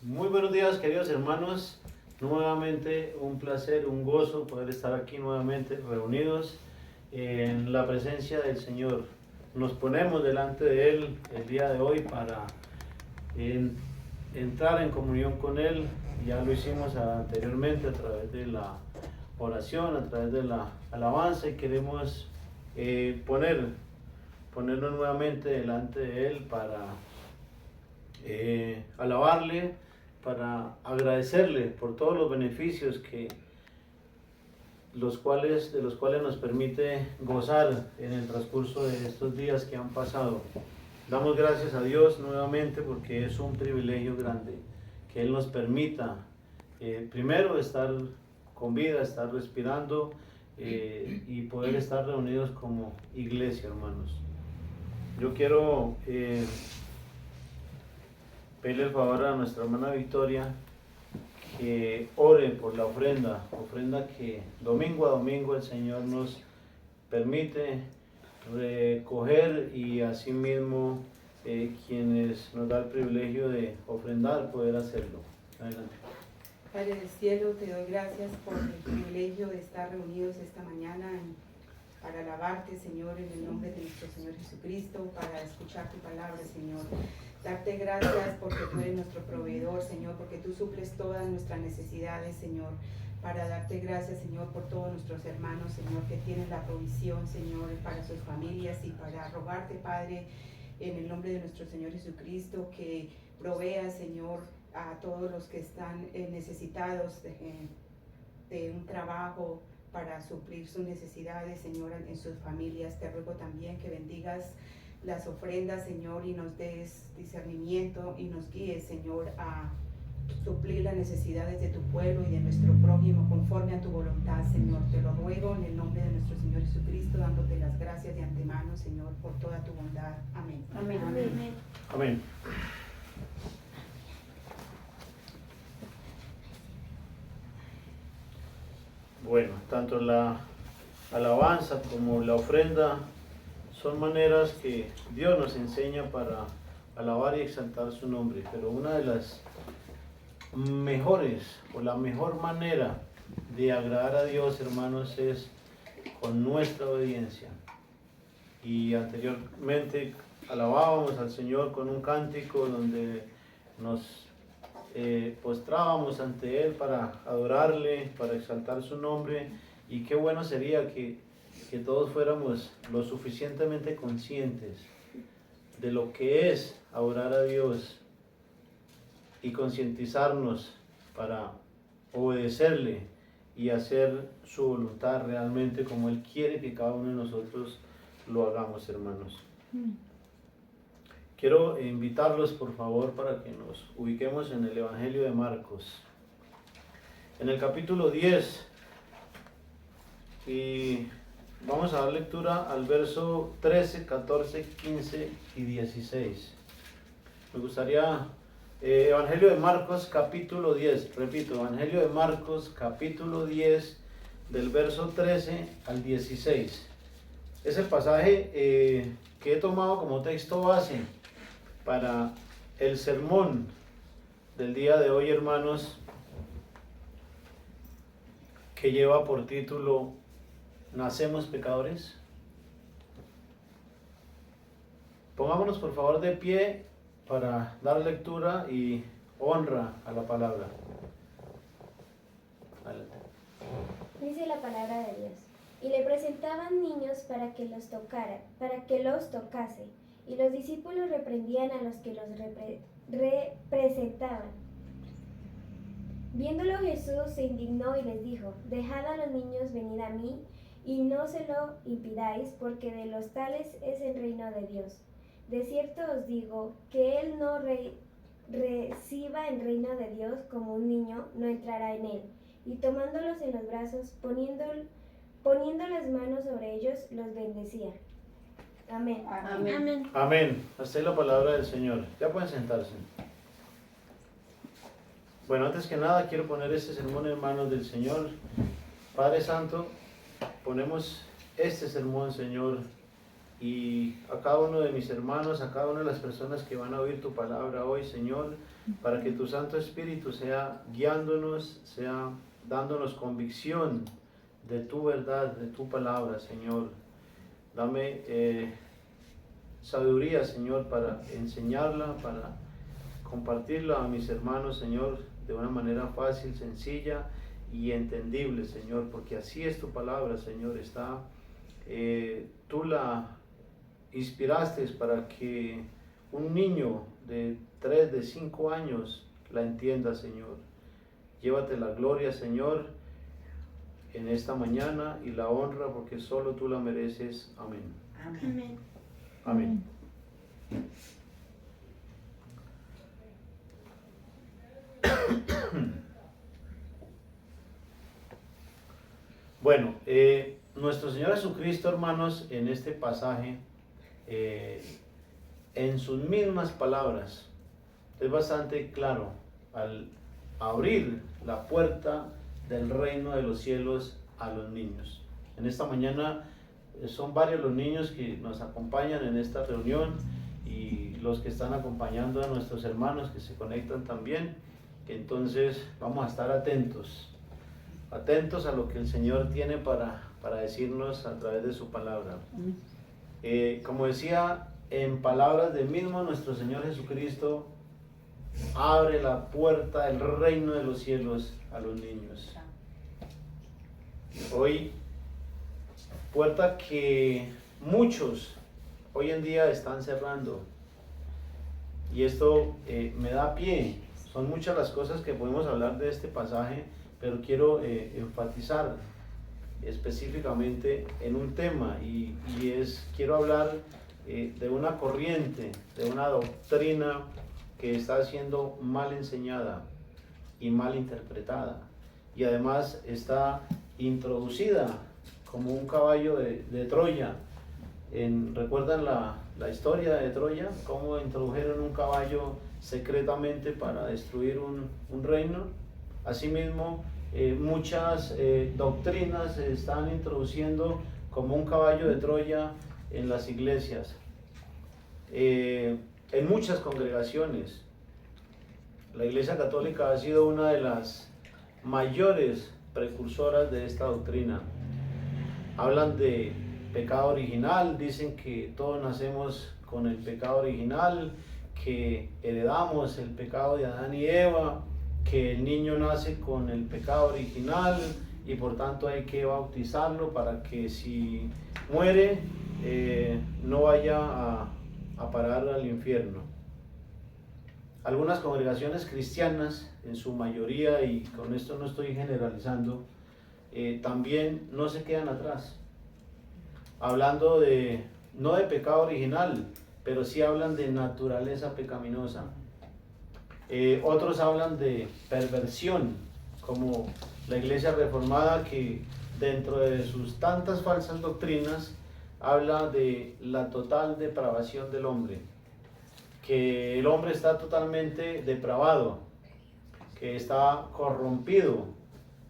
Muy buenos días, queridos hermanos. Nuevamente un placer, un gozo poder estar aquí nuevamente reunidos en la presencia del Señor. Nos ponemos delante de Él el día de hoy para entrar en comunión con Él. Ya lo hicimos anteriormente a través de la oración, a través de la alabanza, y queremos ponernos nuevamente delante de Él para alabarle, para agradecerle por todos los beneficios de los cuales nos permite gozar en el transcurso de estos días que han pasado. Damos gracias a Dios nuevamente porque es un privilegio grande que Él nos permita primero estar con vida, estar respirando y poder estar reunidos como iglesia, hermanos. Yo quiero pedirle el favor a nuestra hermana Victoria que ore por la ofrenda que domingo a domingo el Señor nos permite recoger, y asimismo quienes nos da el privilegio de ofrendar poder hacerlo. Adelante. Padre del cielo, te doy gracias por el privilegio de estar reunidos esta mañana para alabarte, Señor, en el nombre de nuestro Señor Jesucristo, para escuchar tu palabra, Señor. Darte gracias porque tú eres nuestro proveedor, Señor, porque tú suples todas nuestras necesidades, Señor. Para darte gracias, Señor, por todos nuestros hermanos, Señor, que tienen la provisión, Señor, para sus familias, y para rogarte, Padre, en el nombre de nuestro Señor Jesucristo, que provea, Señor, a todos los que están necesitados de un trabajo para suplir sus necesidades, Señor, en sus familias. Te ruego también que bendigas las ofrendas, Señor, y nos des discernimiento y nos guíes, Señor, a suplir las necesidades de tu pueblo y de nuestro prójimo conforme a tu voluntad, Señor. Te lo ruego en el nombre de nuestro Señor Jesucristo, dándote las gracias de antemano, Señor, por toda tu bondad. Amén. Amén. Amén. Amén. Bueno, tanto la alabanza como la ofrenda son maneras que Dios nos enseña para alabar y exaltar su nombre, pero una de las mejores o la mejor manera de agradar a Dios, hermanos, es con nuestra obediencia. Y anteriormente alabábamos al Señor con un cántico donde nos postrábamos ante Él para adorarle, para exaltar su nombre. Y qué bueno sería que todos fuéramos lo suficientemente conscientes de lo que es adorar a Dios y concientizarnos para obedecerle y hacer su voluntad realmente como Él quiere que cada uno de nosotros lo hagamos, hermanos. Quiero invitarlos, por favor, para que nos ubiquemos en el Evangelio de Marcos, en el capítulo 10, y vamos a dar lectura al verso 13, 14, 15 y 16. Me gustaría, Evangelio de Marcos, capítulo 10, repito, Evangelio de Marcos, capítulo 10, del verso 13 al 16. Es el pasaje que he tomado como texto base para el sermón del día de hoy, hermanos, que lleva por título ¿Nacemos pecadores? Pongámonos por favor de pie para dar lectura y honra a la palabra. Adelante. Dice la palabra de Dios. Y le presentaban niños para que los tocase. Y los discípulos reprendían a los que los representaban. Viéndolo Jesús se indignó y les dijo: Dejad a los niños venir a mí, y no se lo impidáis, porque de los tales es el reino de Dios. De cierto os digo, que él no reciba el reino de Dios como un niño, no entrará en él. Y tomándolos en los brazos, poniendo las manos sobre ellos, los bendecía. Amén. Amén. Amén. Amén. Hasta ahí la palabra del Señor. Ya pueden sentarse. Bueno, antes que nada quiero poner este sermón en manos del Señor. Padre Santo, ponemos este sermón, Señor, y a cada uno de mis hermanos, a cada una de las personas que van a oír tu palabra hoy, Señor, para que tu Santo Espíritu sea guiándonos, sea dándonos convicción de tu verdad, de tu palabra, Señor. Dame sabiduría, Señor, para enseñarla, para compartirla a mis hermanos, Señor, de una manera fácil, sencilla y entendible, Señor, porque así es tu palabra, Señor. Tú la inspiraste para que un niño de 3, de 5 años la entienda, Señor. Llévate la gloria, Señor, en esta mañana y la honra, porque solo tú la mereces. Amén. Amén. Amén. Bueno, nuestro Señor Jesucristo, hermanos, en este pasaje, en sus mismas palabras, es bastante claro al abrir la puerta del reino de los cielos a los niños. En esta mañana son varios los niños que nos acompañan en esta reunión y los que están acompañando a nuestros hermanos que se conectan también. Entonces vamos a estar atentos a lo que el Señor tiene para decirnos a través de su palabra. Como decía, en palabras del mismo nuestro Señor Jesucristo, abre la puerta del reino de los cielos a los niños. Hoy, puerta que muchos hoy en día están cerrando. Y esto me da pie. Son muchas las cosas que podemos hablar de este pasaje, pero quiero enfatizar específicamente en un tema quiero hablar de una corriente, de una doctrina que está siendo mal enseñada y mal interpretada, y además está introducida como un caballo de Troya. ¿Recuerdan la historia de Troya? Cómo introdujeron un caballo secretamente para destruir un reino. Asimismo, muchas doctrinas se están introduciendo como un caballo de Troya en las iglesias, en muchas congregaciones. La Iglesia Católica ha sido una de las mayores precursoras de esta doctrina. Hablan de pecado original, dicen que todos nacemos con el pecado original, que heredamos el pecado de Adán y Eva, que el niño nace con el pecado original y por tanto hay que bautizarlo para que si muere no vaya a parar al infierno. Algunas congregaciones cristianas, en su mayoría, y con esto no estoy generalizando, también no se quedan atrás, hablando no de pecado original, pero sí hablan de naturaleza pecaminosa. Otros hablan de perversión, como la Iglesia Reformada, que dentro de sus tantas falsas doctrinas habla de la total depravación del hombre, que el hombre está totalmente depravado, que está corrompido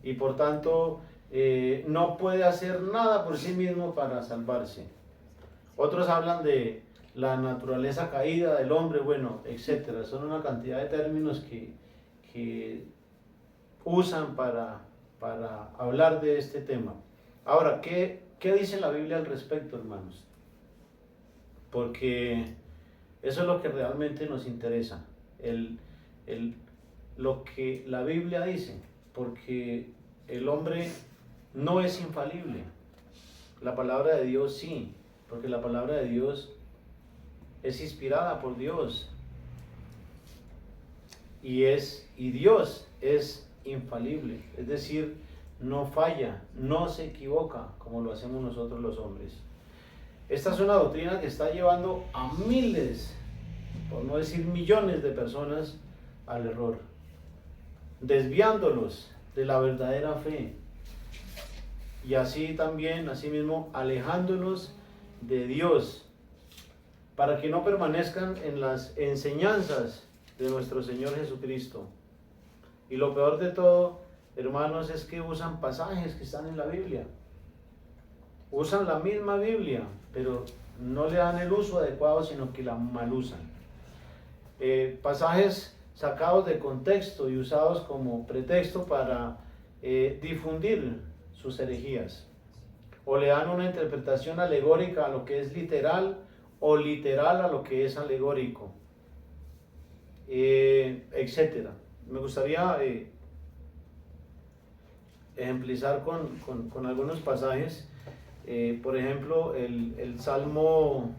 y por tanto no puede hacer nada por sí mismo para salvarse. Otros hablan de la naturaleza caída del hombre, bueno, etcétera. Son una cantidad de términos que usan para hablar de este tema. Ahora, ¿qué dice la Biblia al respecto, hermanos? Porque eso es lo que realmente nos interesa, lo que la Biblia dice, porque el hombre no es infalible. La palabra de Dios sí, porque la palabra de Dios es inspirada por Dios y Dios es infalible, es decir, no falla, no se equivoca como lo hacemos nosotros los hombres. Esta es una doctrina que está llevando a miles, por no decir millones de personas al error, desviándolos de la verdadera fe y así también, asimismo, alejándolos de Dios, para que no permanezcan en las enseñanzas de nuestro Señor Jesucristo. Y lo peor de todo, hermanos, es que usan pasajes que están en la Biblia. Usan la misma Biblia, pero no le dan el uso adecuado, sino que la mal usan. Pasajes sacados de contexto y usados como pretexto para difundir sus herejías. O le dan una interpretación alegórica a lo que es literal o literal a lo que es alegórico, etc. Me gustaría ejemplizar con algunos pasajes. Por ejemplo, el Salmo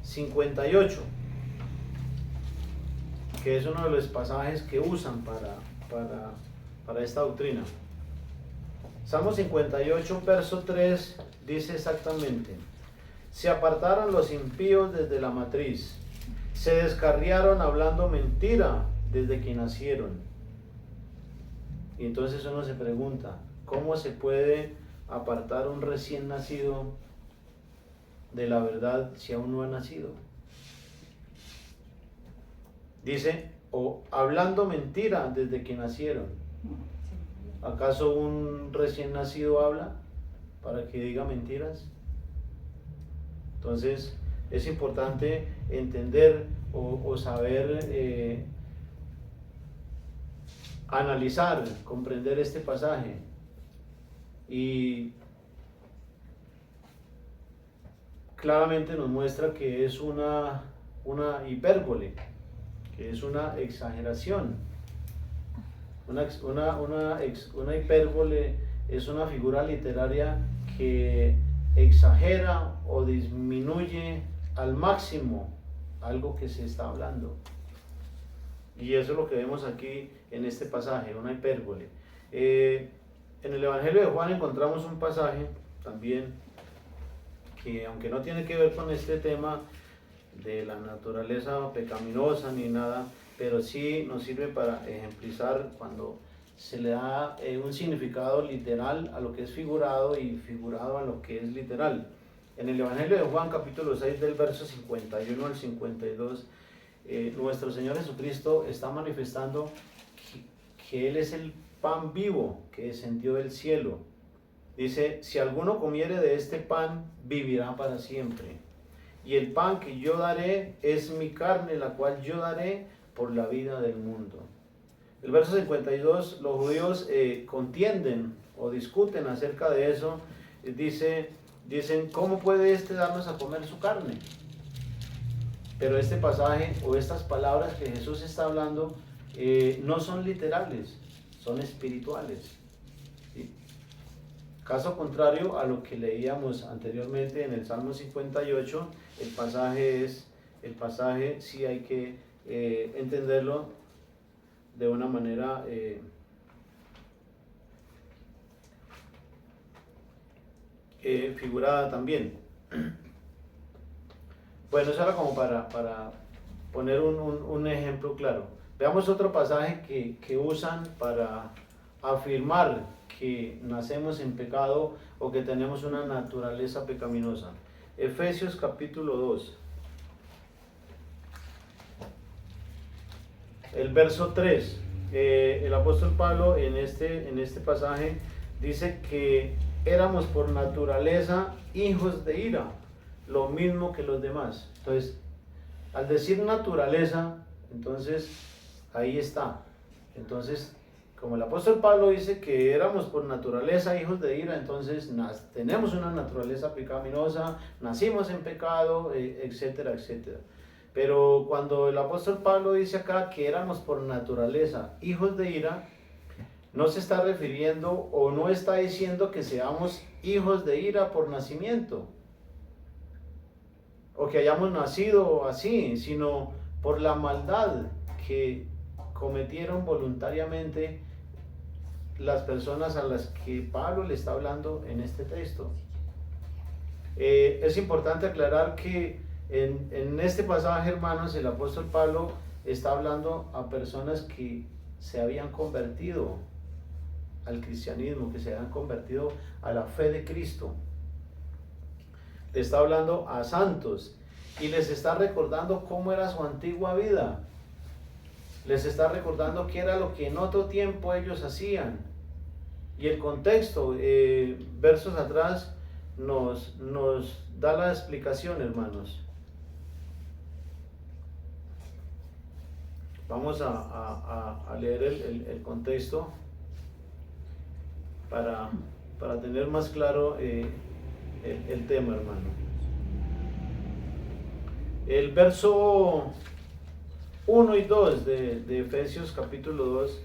58, que es uno de los pasajes que usan para esta doctrina. Salmo 58, verso 3, dice exactamente: se apartaron los impíos desde la matriz, se descarriaron hablando mentira desde que nacieron. Y entonces uno se pregunta, ¿cómo se puede apartar un recién nacido de la verdad si aún no ha nacido? Dice, o hablando mentira desde que nacieron. ¿Acaso un recién nacido habla para que diga mentiras? Entonces es importante entender o saber analizar, comprender este pasaje. Y claramente nos muestra que es una hipérbole, que es una exageración. Una hipérbole es una figura literaria que exagera o disminuye al máximo algo que se está hablando. Y eso es lo que vemos aquí en este pasaje, una hipérbole. En el Evangelio de Juan encontramos un pasaje también que, aunque no tiene que ver con este tema de la naturaleza pecaminosa ni nada, pero sí nos sirve para ejemplizar cuando se le da un significado literal a lo que es figurado y figurado a lo que es literal. En el Evangelio de Juan, capítulo 6, del verso 51 al 52, nuestro Señor Jesucristo está manifestando que Él es el pan vivo que descendió del cielo. Dice, si alguno comiere de este pan, vivirá para siempre. Y el pan que yo daré es mi carne, la cual yo daré por la vida del mundo. El verso 52, los judíos contienden o discuten acerca de eso. Dicen, ¿cómo puede este darnos a comer su carne? Pero este pasaje o estas palabras que Jesús está hablando no son literales, son espirituales. ¿Sí? Caso contrario a lo que leíamos anteriormente en el Salmo 58, el pasaje sí hay que entenderlo de una manera figurada también. Bueno, eso era como para poner un ejemplo claro. Veamos otro pasaje que usan para afirmar que nacemos en pecado o que tenemos una naturaleza pecaminosa. Efesios capítulo 2. El verso 3, el apóstol Pablo en este pasaje dice que éramos por naturaleza hijos de ira, lo mismo que los demás. Entonces, al decir naturaleza, entonces ahí está. Entonces, como el apóstol Pablo dice que éramos por naturaleza hijos de ira, entonces tenemos una naturaleza pecaminosa, nacimos en pecado, etcétera, etcétera. Pero cuando el apóstol Pablo dice acá que éramos por naturaleza hijos de ira, no se está refiriendo o no está diciendo que seamos hijos de ira por nacimiento o que hayamos nacido así, sino por la maldad que cometieron voluntariamente las personas a las que Pablo le está hablando en este texto. Es importante aclarar que en este pasaje, hermanos, el apóstol Pablo está hablando a personas que se habían convertido al cristianismo, que se habían convertido a la fe de Cristo. Le está hablando a santos y les está recordando cómo era su antigua vida. Les está recordando qué era lo que en otro tiempo ellos hacían. Y el contexto, versos atrás, nos da la explicación, hermanos. Vamos a leer el contexto para tener más claro el tema, hermano. El verso 1 y 2 de Efesios capítulo 2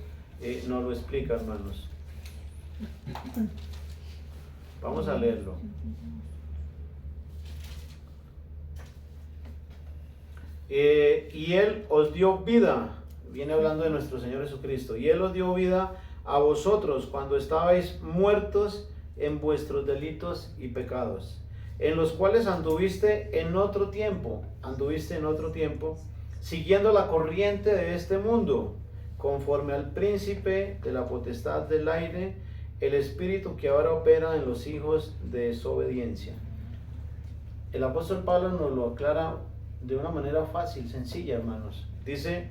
nos lo explica, hermanos. Vamos a leerlo. Y Él os dio vida, viene hablando de nuestro Señor Jesucristo, y Él os dio vida a vosotros cuando estabais muertos en vuestros delitos y pecados, en los cuales anduviste en otro tiempo, siguiendo la corriente de este mundo, conforme al príncipe de la potestad del aire, el espíritu que ahora opera en los hijos de desobediencia. El apóstol Pablo nos lo aclara de una manera fácil, sencilla, hermanos. Dice,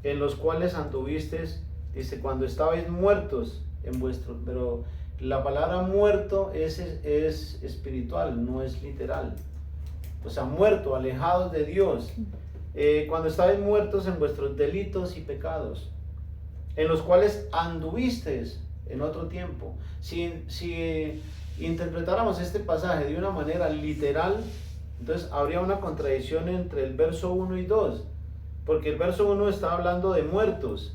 en los cuales anduvisteis, dice, cuando estabais muertos en vuestro, pero la palabra muerto es espiritual, no es literal. O sea, muerto, alejados de Dios. Cuando estabais muertos en vuestros delitos y pecados, en los cuales anduvisteis en otro tiempo. Si interpretáramos este pasaje de una manera literal, entonces habría una contradicción entre el verso 1 y 2, porque el verso 1 está hablando de muertos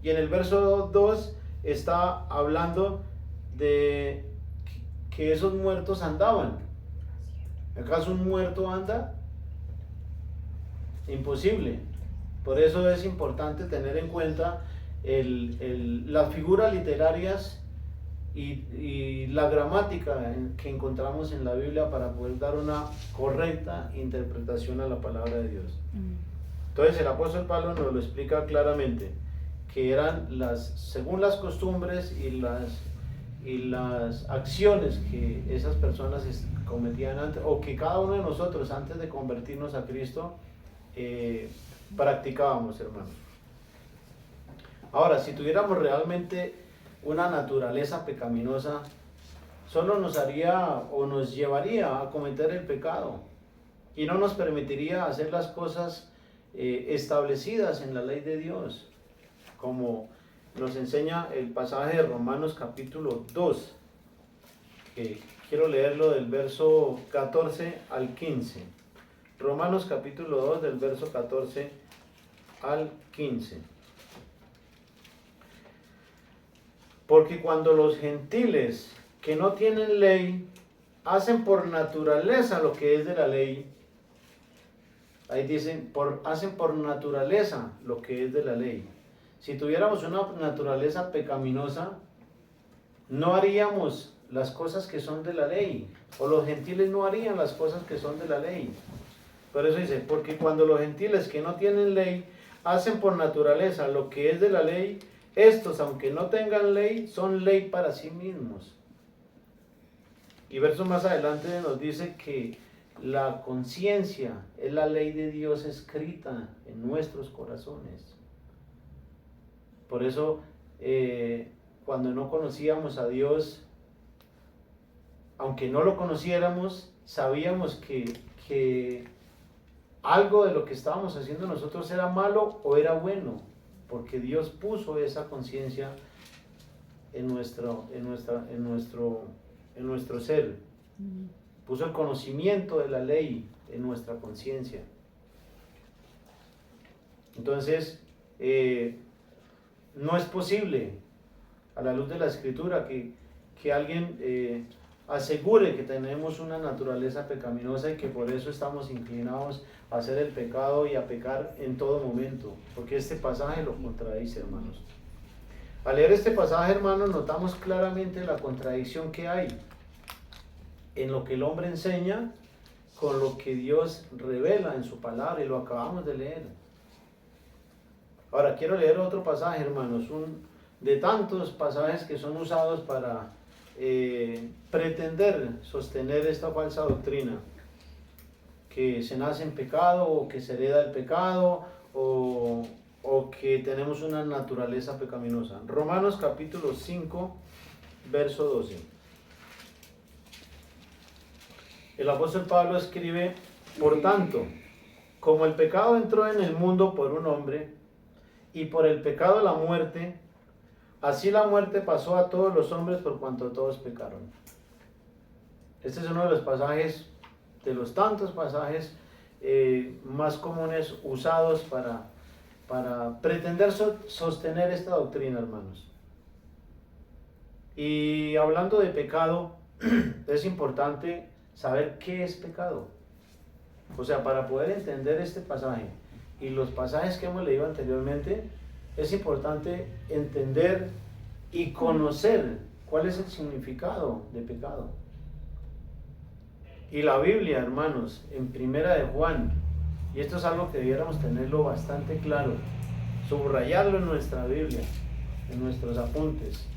y en el verso 2 está hablando de que esos muertos andaban. ¿Acaso un muerto anda? Imposible. Por eso es importante tener en cuenta las figuras literarias y la gramática que encontramos en la Biblia para poder dar una correcta interpretación a la palabra de Dios. Entonces el apóstol Pablo nos lo explica claramente, que eran según las costumbres y las acciones que esas personas cometían antes, o que cada uno de nosotros antes de convertirnos a Cristo practicábamos, hermanos. Ahora, si tuviéramos realmente una naturaleza pecaminosa, solo nos haría o nos llevaría a cometer el pecado y no nos permitiría hacer las cosas establecidas en la ley de Dios, como nos enseña el pasaje de Romanos capítulo 2, que quiero leerlo del verso 14 al 15. Romanos capítulo 2 del verso 14 al 15. Porque cuando los gentiles que no tienen ley hacen por naturaleza lo que es de la ley, ahí dicen, hacen por naturaleza lo que es de la ley. Si tuviéramos una naturaleza pecaminosa, no haríamos las cosas que son de la ley, o los gentiles no harían las cosas que son de la ley. Por eso dice, porque cuando los gentiles que no tienen ley hacen por naturaleza lo que es de la ley, estos, aunque no tengan ley, son ley para sí mismos. Y verso más adelante nos dice que la conciencia es la ley de Dios escrita en nuestros corazones. Por eso, cuando no conocíamos a Dios, aunque no lo conociéramos, sabíamos que algo de lo que estábamos haciendo nosotros era malo o era bueno, porque Dios puso esa conciencia en nuestro ser. Puso el conocimiento de la ley en nuestra conciencia. Entonces, no es posible, a la luz de la Escritura, que alguien asegure que tenemos una naturaleza pecaminosa y que por eso estamos inclinados a hacer el pecado y a pecar en todo momento, porque este pasaje lo contradice, hermanos. Al leer este pasaje, hermanos, notamos claramente la contradicción que hay en lo que el hombre enseña con lo que Dios revela en su palabra, y lo acabamos de leer. Ahora quiero leer otro pasaje, hermanos, de tantos pasajes que son usados para pretender sostener esta falsa doctrina, que se nace en pecado, o que se hereda el pecado, o que tenemos una naturaleza pecaminosa. Romanos capítulo 5, verso 12. El apóstol Pablo escribe, por tanto, como el pecado entró en el mundo por un hombre, y por el pecado la muerte, así la muerte pasó a todos los hombres por cuanto todos pecaron. Este es uno de los pasajes, de los tantos pasajes más comunes usados para pretender sostener esta doctrina, hermanos. Y hablando de pecado, es importante saber qué es pecado. O sea, para poder entender este pasaje y los pasajes que hemos leído anteriormente, es importante entender y conocer cuál es el significado de pecado. Y la Biblia, hermanos, en Primera de Juan, y esto es algo que debiéramos tenerlo bastante claro, subrayarlo en nuestra Biblia, en nuestros apuntes.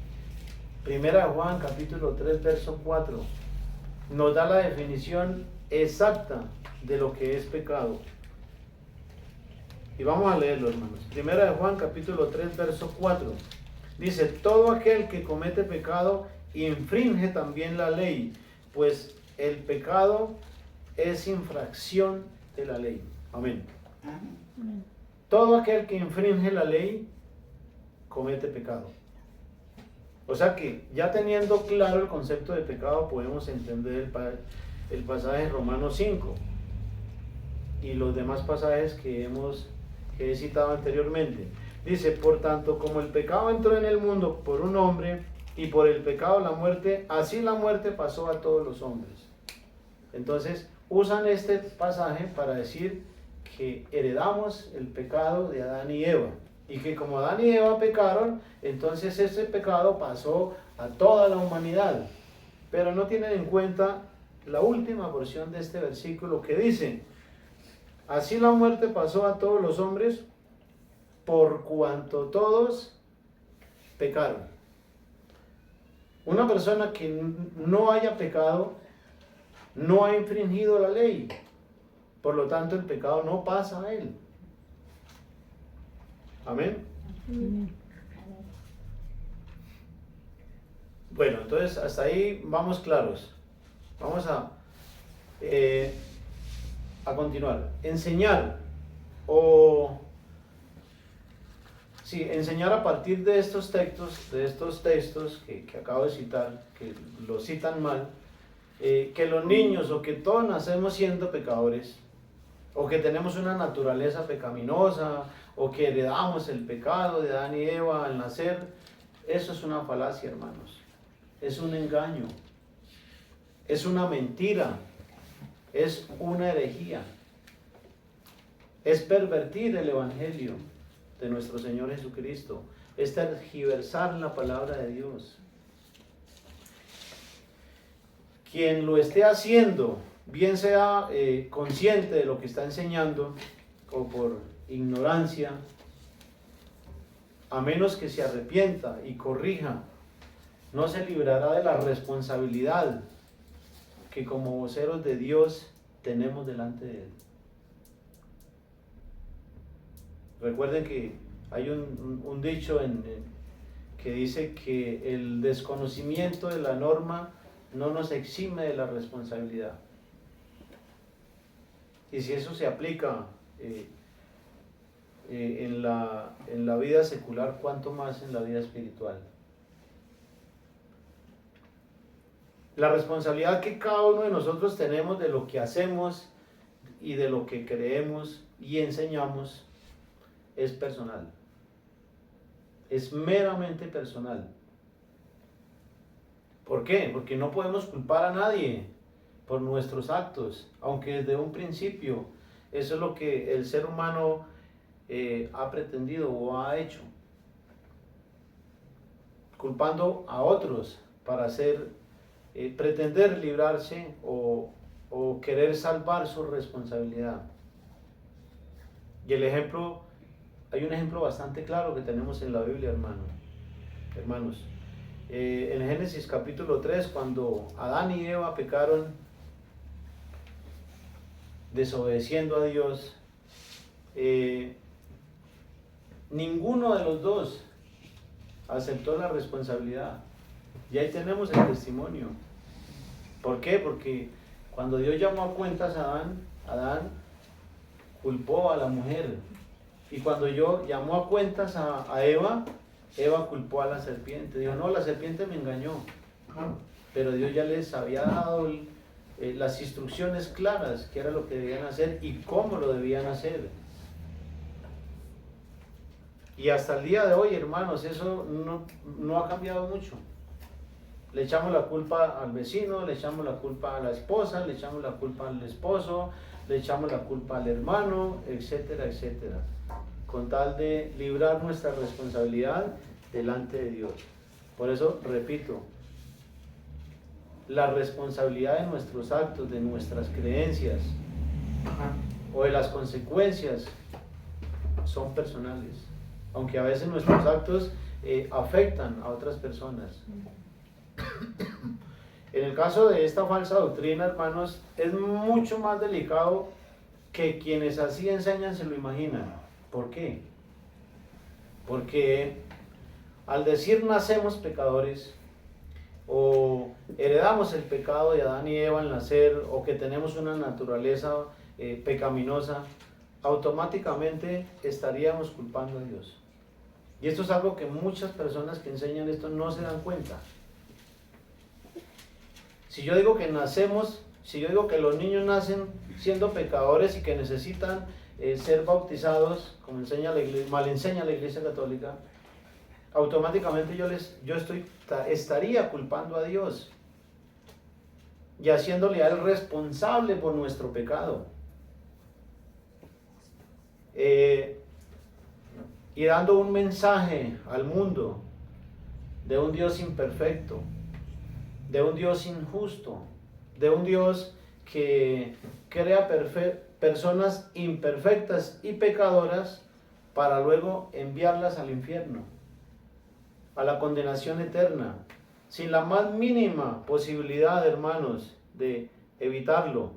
Primera de Juan, capítulo 3, verso 4, nos da la definición exacta de lo que es pecado. Y vamos a leerlo, hermanos. Primera de Juan, capítulo 3, verso 4. Dice, todo aquel que comete pecado infringe también la ley, pues el pecado es infracción de la ley. Amén. Todo aquel que infringe la ley comete pecado. O sea que ya teniendo claro el concepto de pecado, podemos entender el pasaje de Romanos 5 y los demás pasajes que he citado anteriormente. Dice, por tanto, como el pecado entró en el mundo por un hombre, y por el pecado la muerte, así la muerte pasó a todos los hombres. Entonces, usan este pasaje para decir que heredamos el pecado de Adán y Eva, y que como Adán y Eva pecaron, entonces ese pecado pasó a toda la humanidad. Pero no tienen en cuenta la última porción de este versículo que dice, así la muerte pasó a todos los hombres por cuanto todos pecaron. Una persona que no haya pecado no ha infringido la ley. Por lo tanto, el pecado no pasa a él. Amén. Bueno, entonces hasta ahí vamos claros. Vamos a continuar. Enseñar enseñar a partir de estos textos que acabo de citar, que los citan mal, que los niños o que todos nacemos siendo pecadores, o que tenemos una naturaleza pecaminosa, o que heredamos el pecado de Adán y Eva al nacer, eso es una falacia, hermanos. Es un engaño, es una mentira, es una herejía, es pervertir el evangelio de nuestro Señor Jesucristo, es tergiversar la palabra de Dios. Quien lo esté haciendo, bien sea consciente de lo que está enseñando o por ignorancia, a menos que se arrepienta y corrija, no se librará de la responsabilidad que como voceros de Dios tenemos delante de Él. Recuerden que hay un dicho que dice que el desconocimiento de la norma no nos exime de la responsabilidad. Y si eso se aplica en la vida secular, ¿cuánto más en la vida espiritual? La responsabilidad que cada uno de nosotros tenemos de lo que hacemos y de lo que creemos y enseñamos es personal. Es meramente personal. ¿Por qué? Porque no podemos culpar a nadie por nuestros actos, aunque desde un principio eso es lo que el ser humano ha pretendido o ha hecho, culpando a otros para pretender librarse o querer salvar su responsabilidad. Y hay un ejemplo bastante claro que tenemos en la Biblia, hermanos. En Génesis capítulo 3, cuando Adán y Eva pecaron, desobedeciendo a Dios, ninguno de los dos aceptó la responsabilidad. Y ahí tenemos el testimonio. ¿Por qué? Porque cuando Dios llamó a cuentas a Adán culpó a la mujer Y cuando yo llamó a cuentas a Eva, Eva culpó a la serpiente. Dijo, no, la serpiente me engañó. Pero Dios ya les había dado las instrucciones claras, qué era lo que debían hacer y cómo lo debían hacer. Y hasta el día de hoy, hermanos, eso no ha cambiado mucho. Le echamos la culpa al vecino, le echamos la culpa a la esposa, le echamos la culpa al esposo, le echamos la culpa al hermano, etcétera, etcétera, con tal de librar nuestra responsabilidad delante de Dios. Por eso, repito, la responsabilidad de nuestros actos, de nuestras creencias o de las consecuencias son personales, aunque a veces nuestros actos afectan a otras personas. En el caso de esta falsa doctrina, hermanos, es mucho más delicado que quienes así enseñan se lo imaginan. ¿Por qué? Porque al decir nacemos pecadores, o heredamos el pecado de Adán y Eva al nacer, o que tenemos una naturaleza pecaminosa, automáticamente estaríamos culpando a Dios. Y esto es algo que muchas personas que enseñan esto no se dan cuenta. Si yo digo que nacemos, si yo digo que los niños nacen siendo pecadores y que necesitan ser bautizados, como mal enseña la Iglesia Católica, automáticamente yo estaría culpando a Dios y haciéndole a Él responsable por nuestro pecado. Y dando un mensaje al mundo de un Dios imperfecto, de un Dios injusto, de un Dios que crea personas imperfectas y pecadoras para luego enviarlas al infierno, a la condenación eterna, sin la más mínima posibilidad, hermanos, de evitarlo.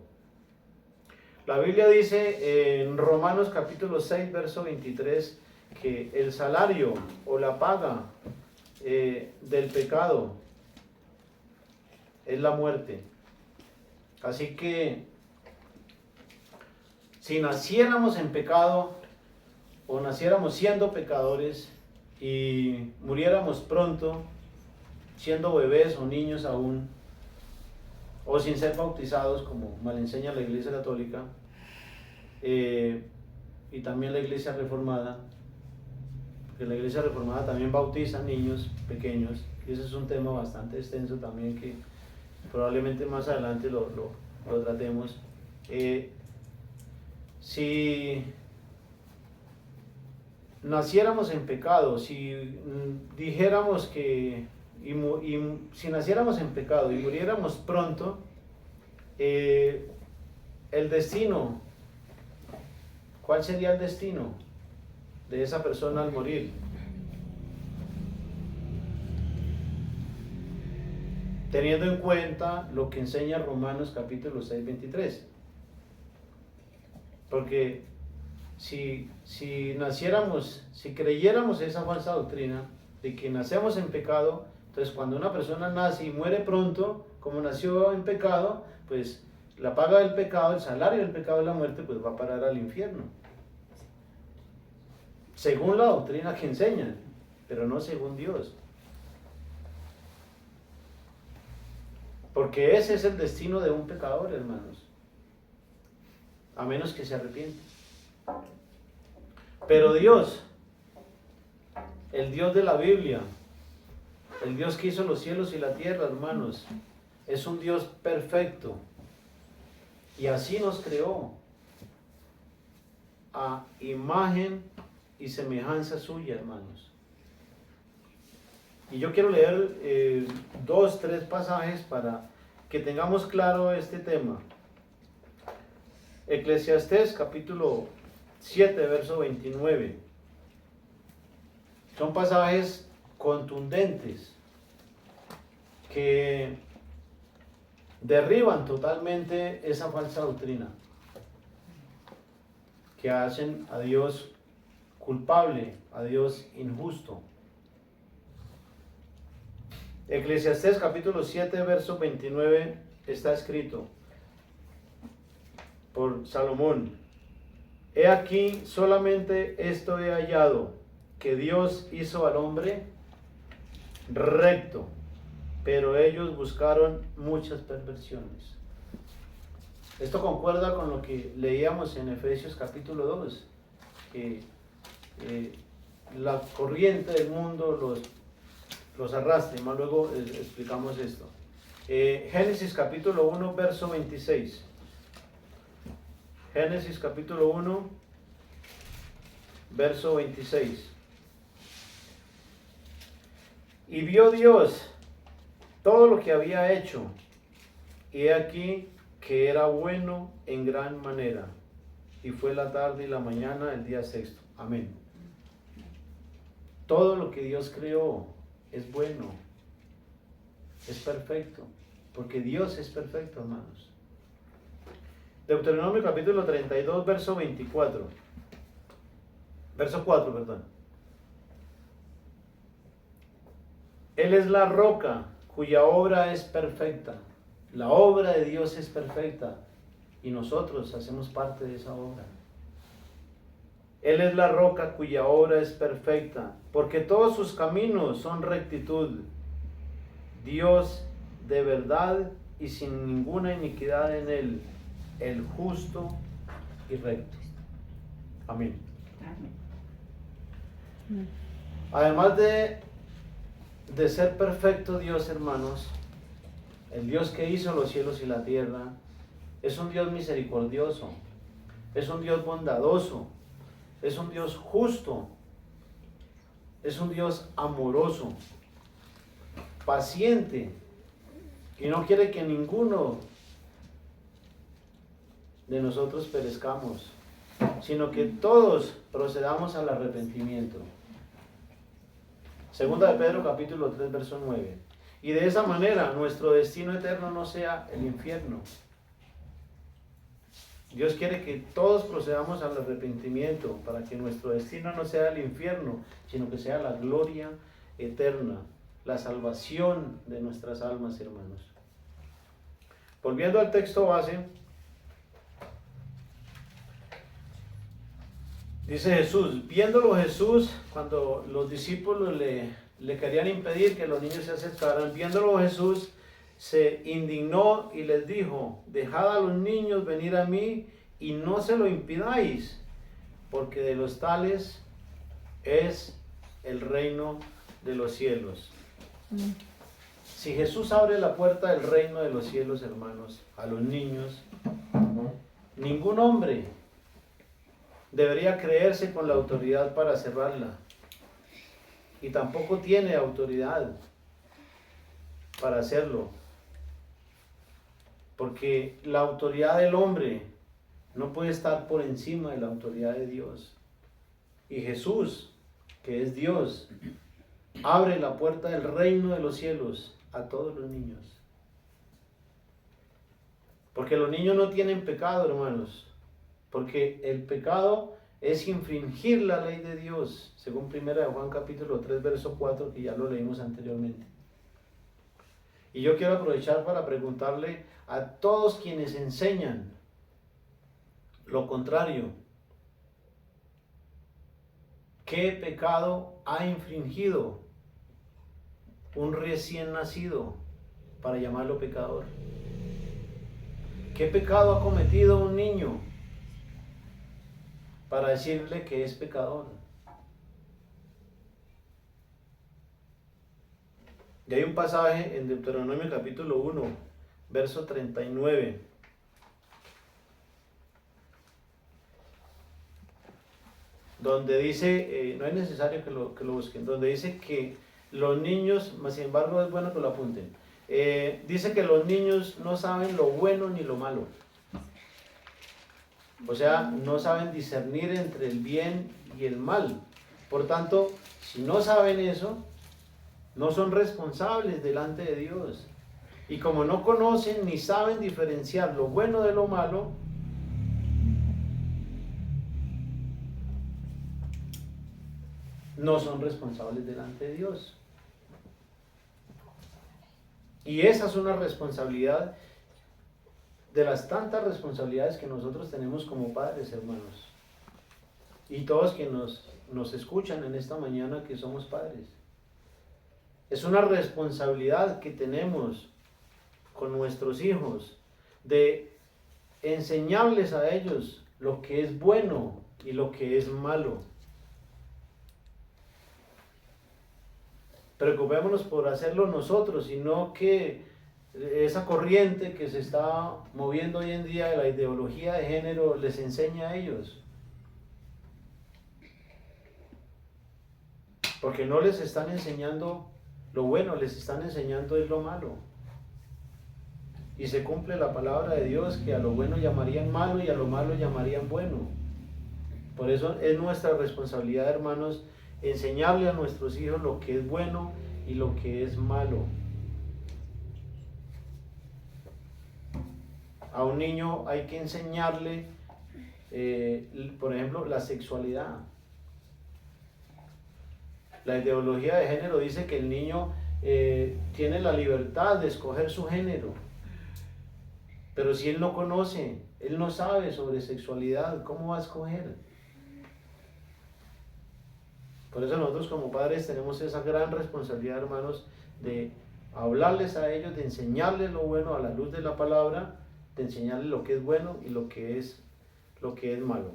La Biblia dice en Romanos capítulo 6, verso 23, que el salario o la paga del pecado es la muerte. Así que si naciéramos en pecado o naciéramos siendo pecadores y muriéramos pronto, siendo bebés o niños aún, o sin ser bautizados, como mal enseña la Iglesia Católica y también la Iglesia Reformada, porque la Iglesia Reformada también bautiza niños pequeños, y ese es un tema bastante extenso también que probablemente más adelante lo tratemos. Si naciéramos en pecado, si dijéramos que si naciéramos en pecado y muriéramos pronto, el destino, ¿cuál sería el destino de esa persona al morir? Teniendo en cuenta lo que enseña Romanos capítulo 6, 23. Porque si creyéramos esa falsa doctrina de que nacemos en pecado, entonces cuando una persona nace y muere pronto, como nació en pecado, pues la paga del pecado, el salario del pecado es la muerte, pues va a parar al infierno. Según la doctrina que enseñan, pero no según Dios. Porque ese es el destino de un pecador, hermanos, a menos que se arrepienta. Pero Dios, el Dios de la Biblia, el Dios que hizo los cielos y la tierra, hermanos, es un Dios perfecto. Y así nos creó, a imagen y semejanza suya, hermanos. Y yo quiero leer 2, 3 pasajes para que tengamos claro este tema. Eclesiastés capítulo 7, verso 29. Son pasajes contundentes que derriban totalmente esa falsa doctrina, que hacen a Dios culpable, a Dios injusto. Eclesiastés capítulo 7, verso 29 está escrito por Salomón: He aquí, solamente esto he hallado, que Dios hizo al hombre recto, pero ellos buscaron muchas perversiones. Esto concuerda con lo que leíamos en Efesios capítulo 2, que la corriente del mundo los arrastra, y más luego explicamos esto. Génesis capítulo 1, verso 26. Génesis capítulo 1, verso 26. Y vio Dios todo lo que había hecho, y he aquí que era bueno en gran manera. Y fue la tarde y la mañana el día sexto. Amén. Todo lo que Dios creó es bueno, es perfecto, porque Dios es perfecto, hermanos. Deuteronomio capítulo 32, verso 24. Verso 4, perdón. Él es la roca cuya obra es perfecta. La obra de Dios es perfecta y nosotros hacemos parte de esa obra. Él es la roca cuya obra es perfecta, porque todos sus caminos son rectitud. Dios de verdad y sin ninguna iniquidad en él, el justo y recto. Amén. Además de ser perfecto Dios, hermanos, el Dios que hizo los cielos y la tierra, es un Dios misericordioso, es un Dios bondadoso, es un Dios justo, es un Dios amoroso, paciente, y no quiere que ninguno de nosotros perezcamos, sino que todos procedamos al arrepentimiento. Segunda de Pedro capítulo 3, verso 9. Y de esa manera nuestro destino eterno no sea el infierno. Dios quiere que todos procedamos al arrepentimiento para que nuestro destino no sea el infierno, sino que sea la gloria eterna, la salvación de nuestras almas, hermanos. Volviendo al texto base, dice Jesús, viéndolo Jesús, cuando los discípulos le querían impedir que los niños se acercaran, viéndolo Jesús se indignó y les dijo, dejad a los niños venir a mí y no se lo impidáis, porque de los tales es el reino de los cielos. Si Jesús abre la puerta del reino de los cielos, hermanos, a los niños, ningún hombre debería creerse con la autoridad para cerrarla, y tampoco tiene autoridad para hacerlo, porque la autoridad del hombre no puede estar por encima de la autoridad de Dios. Y Jesús, que es Dios, abre la puerta del reino de los cielos a todos los niños, porque los niños no tienen pecado, hermanos, porque el pecado es infringir la ley de Dios, según 1 Juan capítulo 3, verso 4, que ya lo leímos anteriormente. Y yo quiero aprovechar para preguntarle a todos quienes enseñan lo contrario, ¿qué pecado ha infringido un recién nacido para llamarlo pecador? ¿Qué pecado ha cometido un niño para decirle que es pecador? Y hay un pasaje en Deuteronomio capítulo 1, verso 39, donde dice, no es necesario que lo busquen, donde dice que los niños, más sin embargo es bueno que lo apunten, dice que los niños no saben lo bueno ni lo malo. O sea, no saben discernir entre el bien y el mal. Por tanto, si no saben eso, no son responsables delante de Dios. Y como no conocen ni saben diferenciar lo bueno de lo malo, no son responsables delante de Dios. Y esa es una responsabilidad de las tantas responsabilidades que nosotros tenemos como padres, hermanos. y todos que nos escuchan en esta mañana que somos padres. Es una responsabilidad que tenemos con nuestros hijos de enseñarles a ellos lo que es bueno y lo que es malo. Preocupémonos por hacerlo nosotros y no que esa corriente que se está moviendo hoy en día de la ideología de género les enseñe a ellos. Porque no les están enseñando lo bueno, les están enseñando es lo malo. Y se cumple la palabra de Dios que a lo bueno llamarían malo y a lo malo llamarían bueno. Por eso es nuestra responsabilidad, hermanos, enseñarle a nuestros hijos lo que es bueno y lo que es malo. A un niño hay que enseñarle, por ejemplo, la sexualidad. La ideología de género dice que el niño tiene la libertad de escoger su género. Pero si él no conoce, él no sabe sobre sexualidad, ¿cómo va a escoger? Por eso nosotros como padres tenemos esa gran responsabilidad, hermanos, de hablarles a ellos, de enseñarles lo bueno a la luz de la palabra, de enseñarles lo que es bueno y lo que es malo.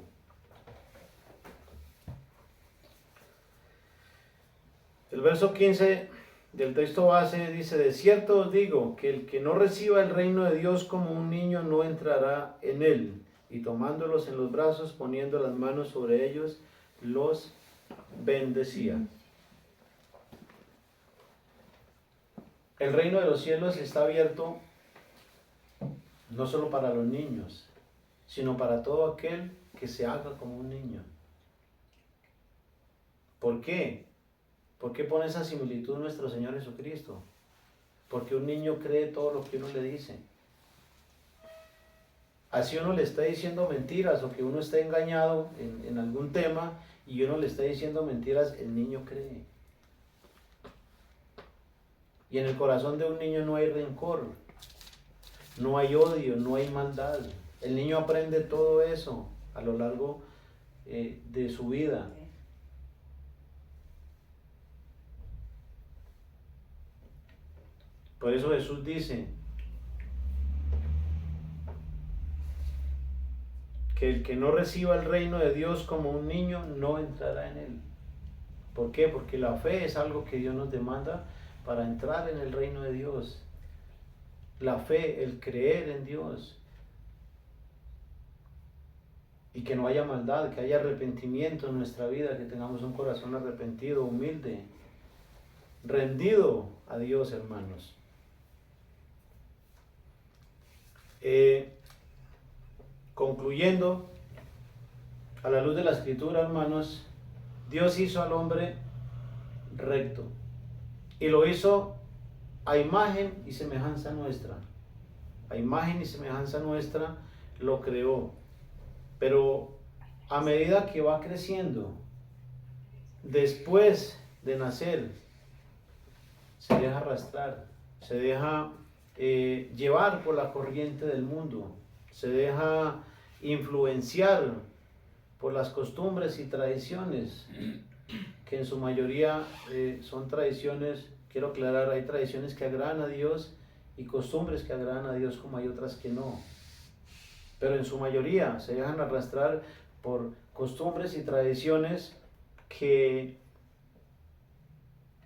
El verso 15 del texto base dice: de cierto os digo que el que no reciba el reino de Dios como un niño no entrará en él. Y tomándolos en los brazos, poniendo las manos sobre ellos, los bendecía. El reino de los cielos está abierto no solo para los niños, sino para todo aquel que se haga como un niño. ¿Por qué? ¿Por qué pone esa similitud nuestro Señor Jesucristo? Porque un niño cree todo lo que uno le dice. Así uno le está diciendo mentiras o que uno está engañado en algún tema y uno le está diciendo mentiras, el niño cree. Y en el corazón de un niño no hay rencor, no hay odio, no hay maldad. El niño aprende todo eso a lo largo de su vida. Por eso Jesús dice que el que no reciba el reino de Dios como un niño no entrará en él. ¿Por qué? Porque la fe es algo que Dios nos demanda para entrar en el reino de Dios. La fe, el creer en Dios. Y que no haya maldad, que haya arrepentimiento en nuestra vida, que tengamos un corazón arrepentido, humilde, rendido a Dios, hermanos. Concluyendo, a la luz de la Escritura, hermanos, Dios hizo al hombre recto y lo hizo a imagen y semejanza nuestra. A imagen y semejanza nuestra lo creó. Pero a medida que va creciendo, después de nacer, se deja arrastrar, se deja llevar por la corriente del mundo, se deja influenciar por las costumbres y tradiciones, que en su mayoría son tradiciones, quiero aclarar, hay tradiciones que agradan a Dios y costumbres que agradan a Dios, como hay otras que no. Pero en su mayoría se dejan arrastrar por costumbres y tradiciones que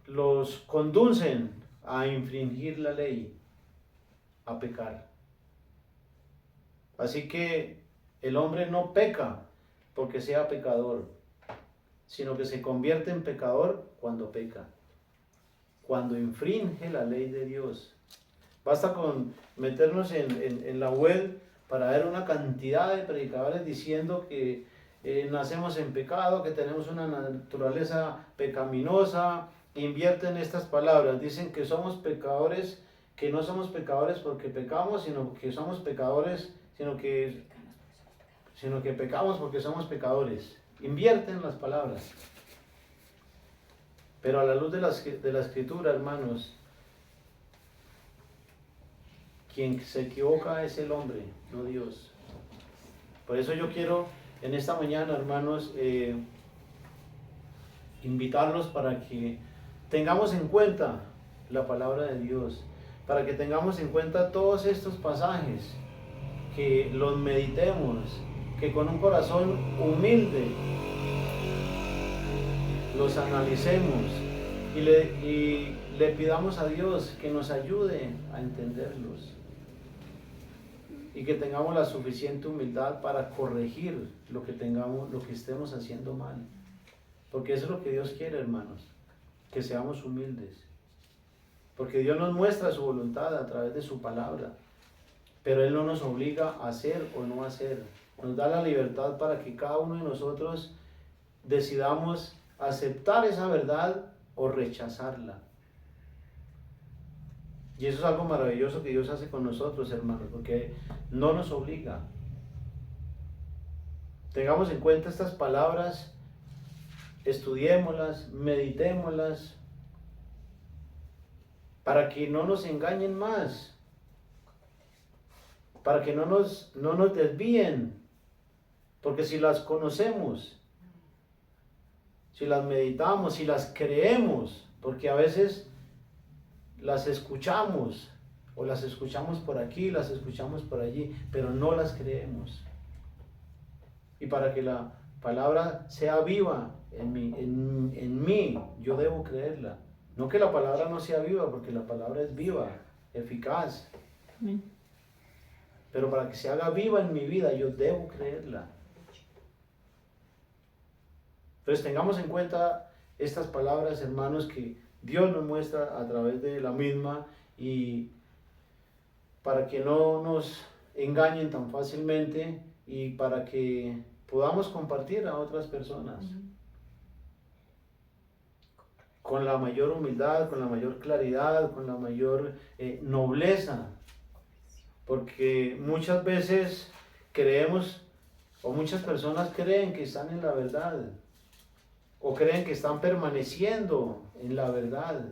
los conducen a infringir la ley, a pecar. Así que el hombre no peca porque sea pecador, sino que se convierte en pecador cuando peca, cuando infringe la ley de Dios. Basta con meternos en la web para ver una cantidad de predicadores diciendo que nacemos en pecado, que tenemos una naturaleza pecaminosa. Invierten estas palabras, dicen que somos pecadores, que no somos pecadores porque pecamos, sino que somos pecadores, sino que pecamos porque somos pecadores. Invierten las palabras. Pero a la luz de la Escritura, hermanos, quien se equivoca es el hombre, no Dios. Por eso yo quiero en esta mañana, hermanos, invitarlos para que tengamos en cuenta la palabra de Dios, para que tengamos en cuenta todos estos pasajes, que los meditemos, que con un corazón humilde los analicemos y le pidamos a Dios que nos ayude a entenderlos y que tengamos la suficiente humildad para corregir lo que estemos haciendo mal, porque eso es lo que Dios quiere, hermanos, que seamos humildes, porque Dios nos muestra su voluntad a través de su palabra, pero Él no nos obliga a hacer o no hacer, nos da la libertad para que cada uno de nosotros decidamos aceptar esa verdad o rechazarla. Y eso es algo maravilloso que Dios hace con nosotros, hermanos, porque no nos obliga. Tengamos en cuenta estas palabras, estudiémoslas, meditémoslas, para que no nos engañen más, para que no nos desvíen, porque si las conocemos, si las meditamos, si las creemos, porque a veces las escuchamos, o las escuchamos por aquí, las escuchamos por allí, pero no las creemos. Y para que la palabra sea viva en mí, yo debo creerla. No que la palabra no sea viva, porque la palabra es viva, eficaz. Pero para que se haga viva en mi vida, yo debo creerla. Entonces tengamos en cuenta estas palabras, hermanos, que Dios nos muestra a través de la misma, y para que no nos engañen tan fácilmente y para que podamos compartir a otras personas con la mayor humildad, con la mayor claridad, con la mayor nobleza, porque muchas veces creemos, o muchas personas creen que están en la verdad, o creen que están permaneciendo en la verdad.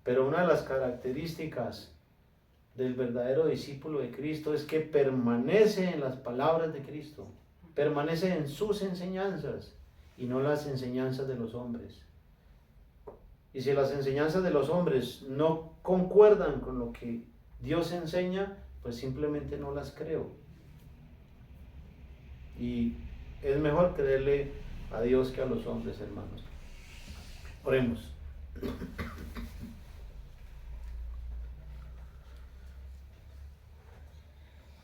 Pero una de las características del verdadero discípulo de Cristo es que permanece en las palabras de Cristo, permanece en sus enseñanzas y no las enseñanzas de los hombres. Y si las enseñanzas de los hombres no concuerdan con lo que Dios enseña, pues simplemente no las creo. Y es mejor creerle a Dios que a los hombres, hermanos. Oremos.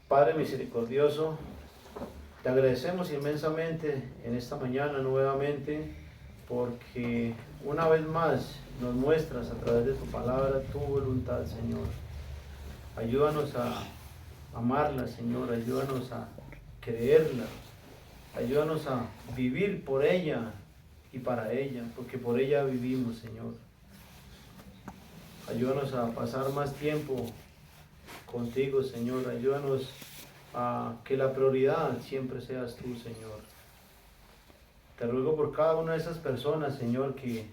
Padre misericordioso, te agradecemos inmensamente en esta mañana nuevamente, porque una vez más nos muestras a través de tu palabra tu voluntad, Señor. Ayúdanos a amarla, Señor, ayúdanos a creerla, ayúdanos a vivir por ella y para ella, porque por ella vivimos, Señor. Ayúdanos a pasar más tiempo contigo, Señor. Ayúdanos a que la prioridad siempre seas tú, Señor. Te ruego por cada una de esas personas, Señor, que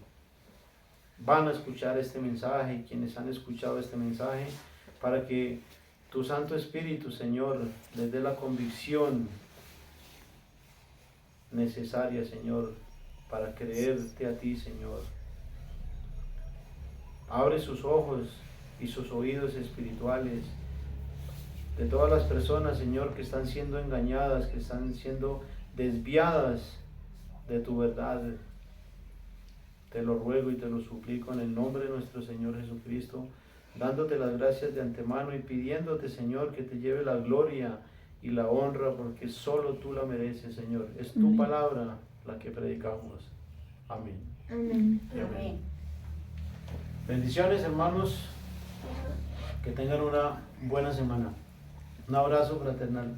van a escuchar este mensaje y quienes han escuchado este mensaje, para que tu Santo Espíritu, Señor, les dé la convicción necesaria, Señor, para creerte a ti, Señor. Abre sus ojos y sus oídos espirituales de todas las personas, Señor, que están siendo engañadas, que están siendo desviadas de tu verdad. Te lo ruego y te lo suplico en el nombre de nuestro Señor Jesucristo, dándote las gracias de antemano y pidiéndote, Señor, que te lleve la gloria y la honra, porque solo tú la mereces, Señor. Es tu palabra la que predicamos. Amén. Amén. Amén. Bendiciones, hermanos. Que tengan una buena semana. Un abrazo fraternal.